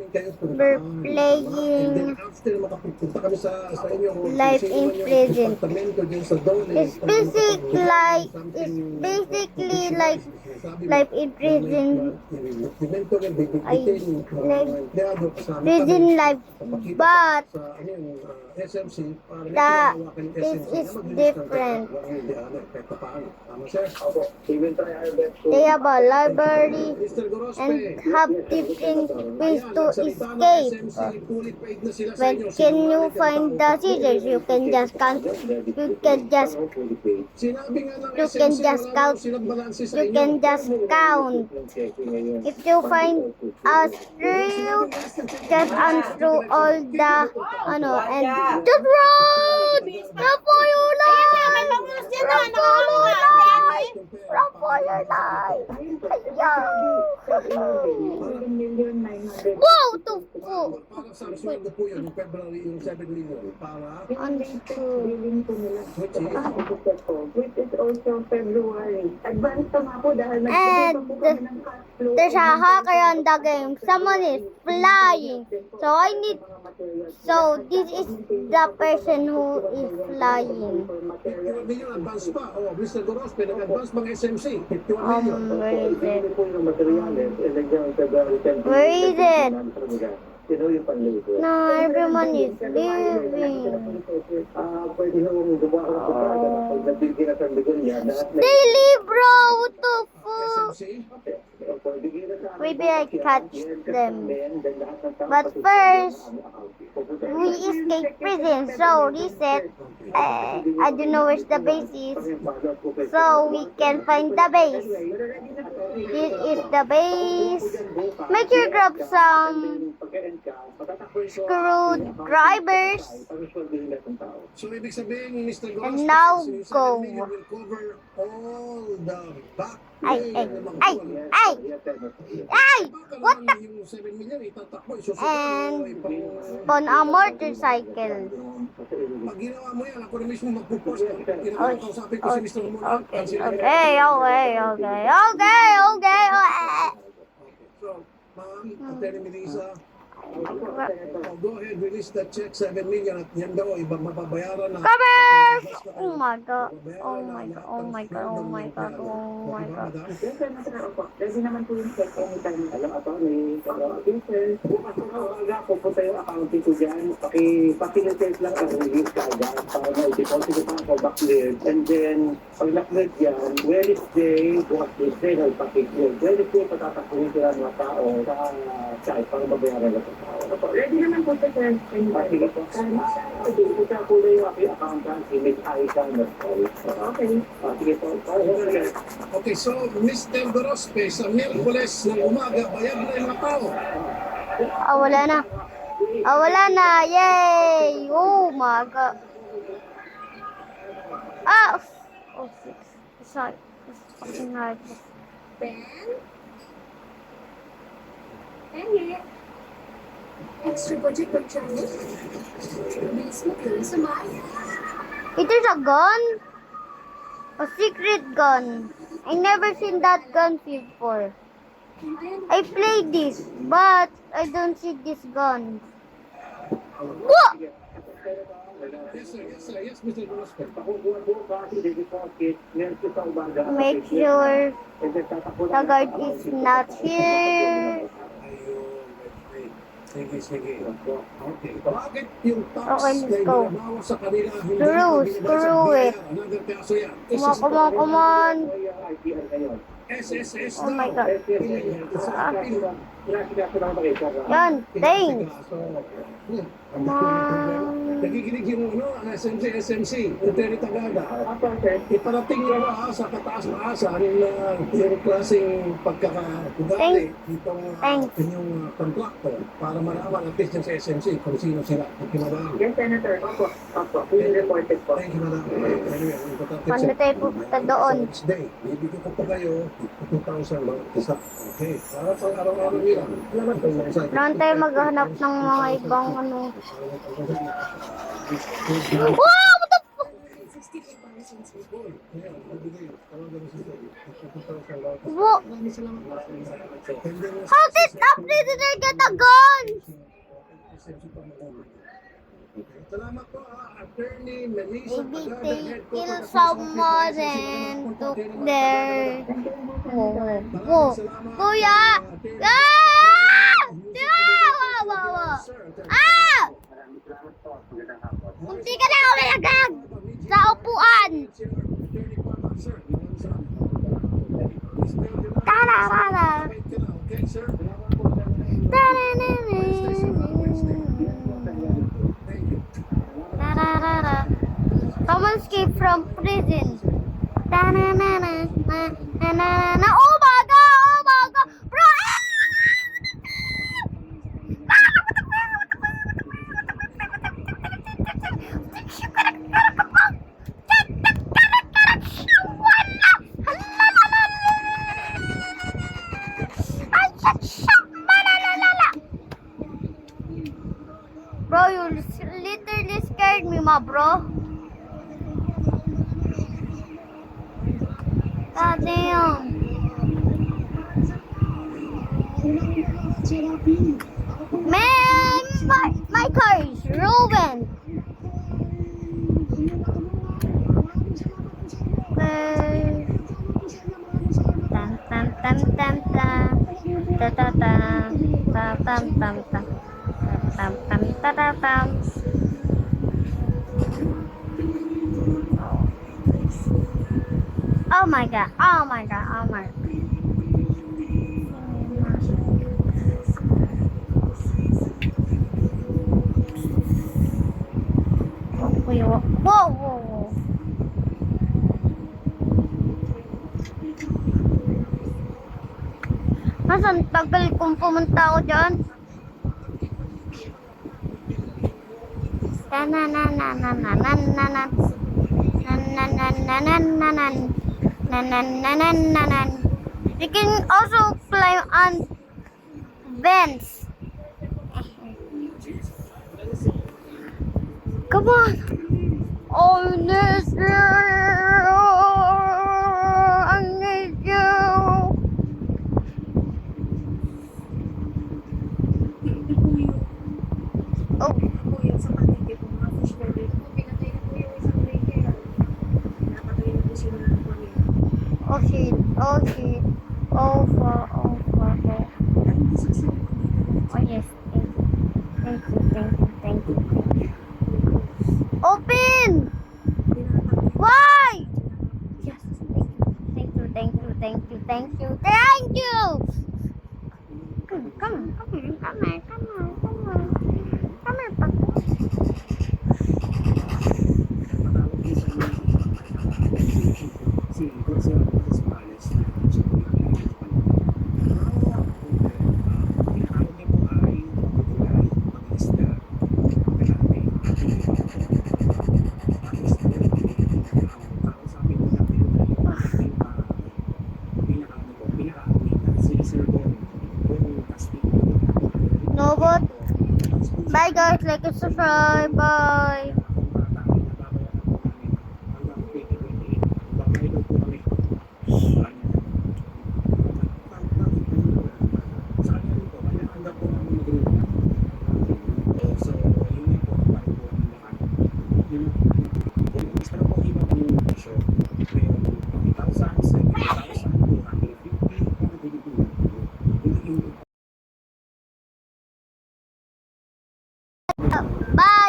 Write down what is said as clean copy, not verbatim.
We're playing Life in Prison. It's basically like Life in Prison. I like prison life, but this is different. They have a library and have different ways to escape. When can you find the scissors? You can just count. You can just count. You can just count. If you find a screw, just unscrew all the and just run. Run for your life. Run for your life. Wow, to Para sa sweldo po yun, yung February, yung 7 million, para which is also February. Advance pa nga po dahil and there's a hacker on the game. Someone is flying. So this is the person who is flying. 51 million advance pa. Oh, Mr. Goros, pinag-advance pang SMC. 51 million. Where is it? No, everyone is leaving. They leave, bro. What the fuck? Maybe I catch them. But first, we escape prison. So reset. I don't know where the base is. So we can find the base. This is the base. Make sure grab some screwdrivers. So ibig sabihin, Mr. Goros, And now go. will cover all the back. Ay! What the? Yung 7 million, itatakbo, And on a motorcycle. Pag ginawa mo yan, ako na mismo magpupost. Kinakausapin ko si Mr. Muna. Okay. So, ma'am, Atty. Melissa, go ahead, release that check, 7 million, at yan daw, ibang mapabayaran na. Covers! Oh my god. Yes, sir, opo. Ready naman po yung check anytime. Alam ato ni bukas po na umaga, pupunta yung accounting ko dyan. Paki-facilitate lang ang release ka agad para ma-deposit ko pa back cleared. And then, pag na-cleared yan, Wednesday, bukas Tuesday, nagpaki-cleared. Wednesday, patatakunin sila mga tao sa site para mabayaran na sa tao. Opo. Ready naman po, sir. Sige po. Sige po siya po na yung aking accountant, si Ms. Aisha Mercol. Okay. Sige po. Okay, so, Mr. Gorospe, sa Miyerkules ng umaga, bayad na yung mga tao. Wala na. Yay! Oh my god. Sorry. It's fucking hard. Ben? Benny? Extra budget per channel? Bilis mo kayo sumaya. It is a gun? A secret gun. I never seen that gun before. And then, I played this, but I don't see this gun. What? Yes, Mr. Gorospe. Make sure the guard is not here. Sige. Okay. Bakit yung tax Okay, let's go. na ibinabawas sa kanila hindi Screw it. Another kaso yan. Come on. SSS Oh my daw. god. Yan, thanks. Come on. Nagiginig yung SMC, Terry Tagada. Iparating nyo sa kataas-maasan yung klaseng pagkakakudali itong inyong kontrakto para malaman at least yung sa SMC kung sino sila. Yes, Senator. Opo. Fully reported po. Thank you, madam. Anyway, Paano tayo pupunta doon? Next day, bibigyan ko pa kayo 2,000 bawat isa. Okay. Para pang araw-araw nila. Salamat po. Saan tayo maghanap ng mga ibang Wow! What the fuck? Paul, kaya, nabigay. Tawagan mo si Paul. Pupunta ko sa lahat. Wo- Maraming salamat. And then, How did the prisoner get a gun? Salamat po, Attorney Melissa Maybe Pagada, they Head kill Corporate someone Officer. and took their... Whoa, whoa. Salamat, Kuya! Attorney Ah! Melissa Ah! Wow, wow, wow. Sir, Ah! Kunti ka na ako nilagag sa upuan. Tararara. Okay, sir. Tararara. Tararara. Someone escaped from prison. Tararara. Na-na-na-na. Oh my god! Oh my god! Bro! Bro, you literally scared me, ma bro. God damn. Man, my car is ruined. Tam tam tam tam tam ta ta ta ta tam tam tam tam tam ta ta tam. Oh my god! Oh my god! Oh my god! Wait, whoa, whoa, whoa! Nasaan tagal kung pumunta ako dyan? You can also climb on vents. Come on. Oh, yes, I need you. Oh. Kuya, sa palengke po, mga fish burger. Pinatay na po yung isang baker. Napatay na po sila ng kuya. Oh shit. Oh shit. Oh fuck. Oh fuck. Oh yes. Thank you. Thank you. Thank you. Thank you. Open! Why? Yes. Thank you. Thank you. Thank you. Thank you. Thank you. Come on. Come on. Come on. Come on. Come on. Come on. Come on. No, but bye guys, like and subscribe. Bye. Bye.